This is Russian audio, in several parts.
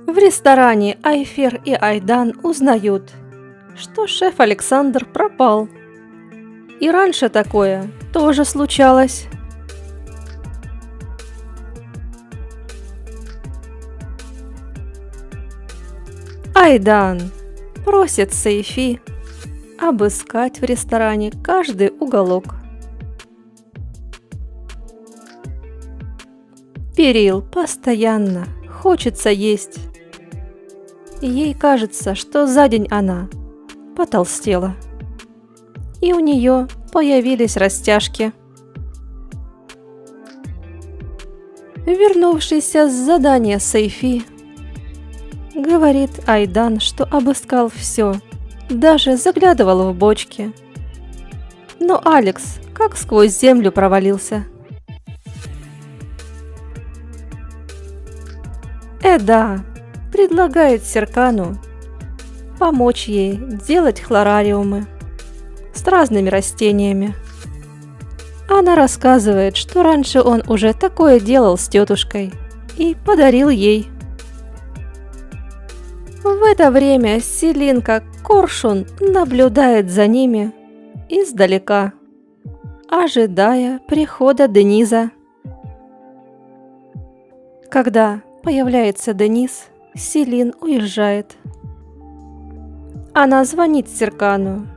В ресторане Айфер и Айдан узнают, что шеф Александр пропал. И раньше такое тоже случалось. Айдан просит Сейфи обыскать в ресторане каждый уголок. Перил постоянно хочется есть. Ей кажется, что за день она потолстела. И у нее появились растяжки. Вернувшийся с задания Сейфи говорит Айдан, что обыскал все, даже заглядывал в бочки. Но Алекс как сквозь землю провалился. Эда предлагает Серкану помочь ей делать хлорариумы с разными растениями. Она рассказывает, что раньше он уже такое делал с тетушкой и подарил ей. В это время Селинка Коршун наблюдает за ними издалека, ожидая прихода Дениза. Когда появляется Дениз, Селин уезжает. Она звонит Серкану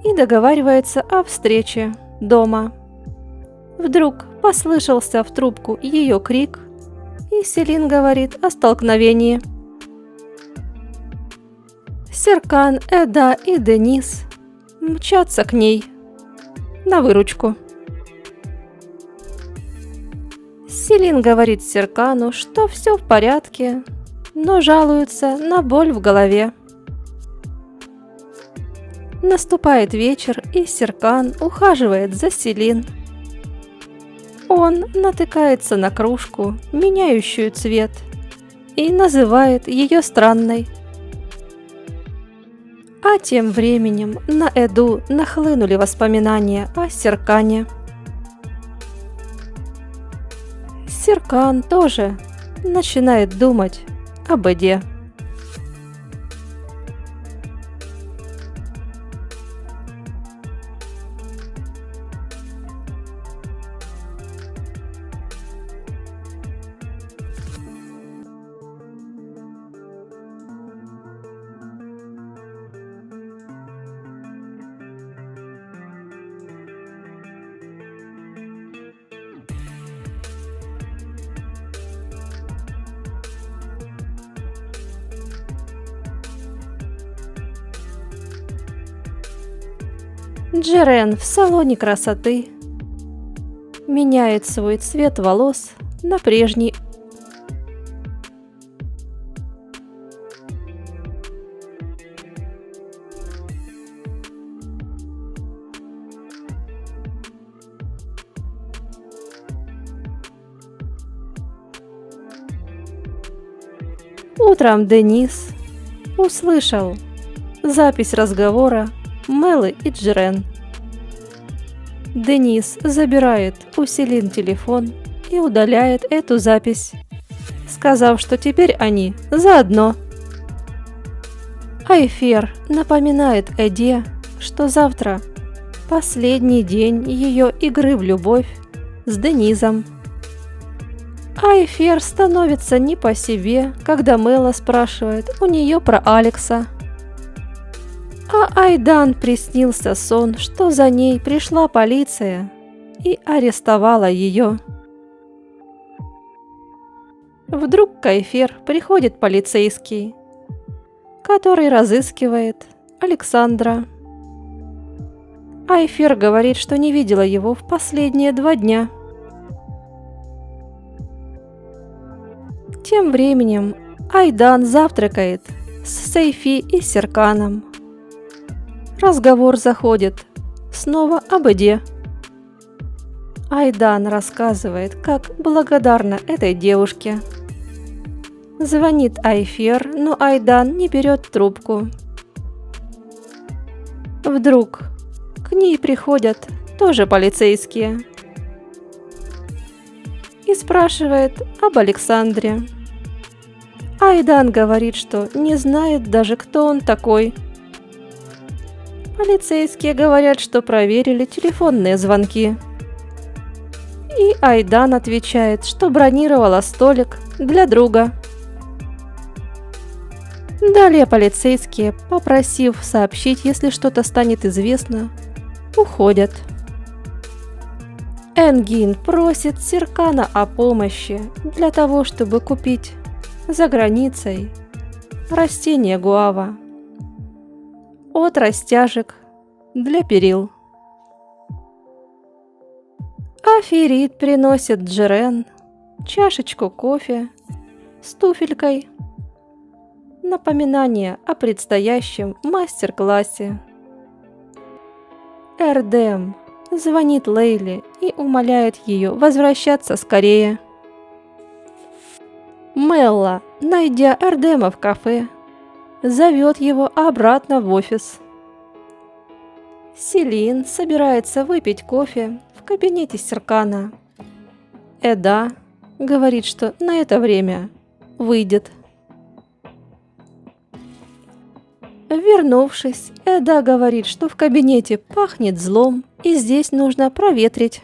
и договаривается о встрече дома. Вдруг послышался в трубку ее крик, и Селин говорит о столкновении. Серкан, Эда и Дениз мчатся к ней на выручку. Селин говорит Серкану, что все в порядке, но жалуется на боль в голове. Наступает вечер, и Серкан ухаживает за Селин. Он натыкается на кружку, меняющую цвет, и называет ее странной. А тем временем на Эду нахлынули воспоминания о Серкане. Серкан тоже начинает думать об Эде. Джерен в салоне красоты меняет свой цвет волос на прежний. Утром Дениз услышал запись разговора Мелы и Джерен. Дениз забирает у Селин телефон и удаляет эту запись, сказав, что теперь они заодно. Айфер напоминает Эде, что завтра последний день ее игры в любовь с Денизом. Айфер становится не по себе, когда Мела спрашивает у нее про Алекса. А Айдан приснился сон, что за ней пришла полиция и арестовала ее. Вдруг к Айфер приходит полицейский, который разыскивает Александра. Айфер говорит, что не видела его в последние 2 дня. Тем временем Айдан завтракает с Сейфи и Серканом. Разговор заходит снова об Эде. Айдан рассказывает, как благодарна этой девушке. Звонит Айфер, но Айдан не берет трубку. Вдруг к ней приходят тоже полицейские и спрашивает об Александре. Айдан говорит, что не знает даже, кто он такой. Полицейские говорят, что проверили телефонные звонки. И Айдан отвечает, что бронировала столик для друга. Далее полицейские, попросив сообщить, если что-то станет известно, уходят. Энгин просит Серкана о помощи для того, чтобы купить за границей растение гуава от растяжек для перил. Аферит приносит Джерен чашечку кофе с туфелькой. Напоминание о предстоящем мастер-классе. Эрдем звонит Лейле и умоляет ее возвращаться скорее. Мелла, найдя Эрдема в кафе, зовет его обратно в офис. Селин собирается выпить кофе в кабинете Серкана. Эда говорит, что на это время выйдет. Вернувшись, Эда говорит, что в кабинете пахнет злом и здесь нужно проветрить.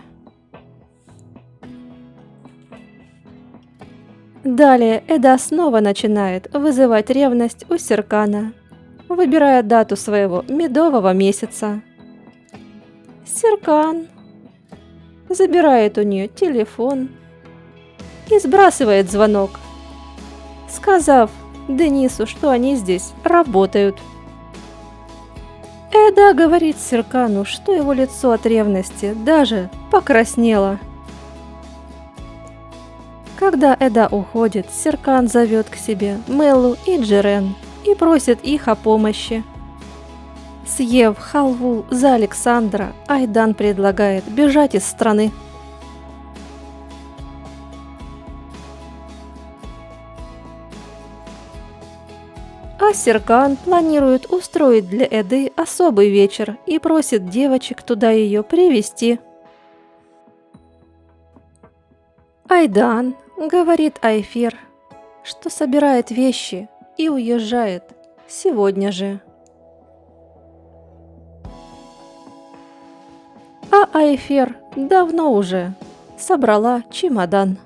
Далее Эда снова начинает вызывать ревность у Серкана, выбирая дату своего медового месяца. Серкан забирает у нее телефон и сбрасывает звонок, сказав Денису, что они здесь работают. Эда говорит Серкану, что его лицо от ревности даже покраснело. Когда Эда уходит, Серкан зовет к себе Меллу и Джерен и просит их о помощи. Съев халву за Александра, Айдан предлагает бежать из страны. А Серкан планирует устроить для Эды особый вечер и просит девочек туда ее привести. Айдан говорит Айфер, что собирает вещи и уезжает сегодня же. А Айфер давно уже собрала чемодан.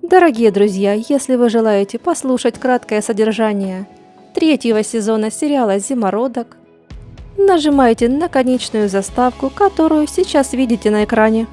Дорогие друзья, если вы желаете послушать краткое содержание 3-го сезона сериала «Зимородок», нажимайте на конечную заставку, которую сейчас видите на экране.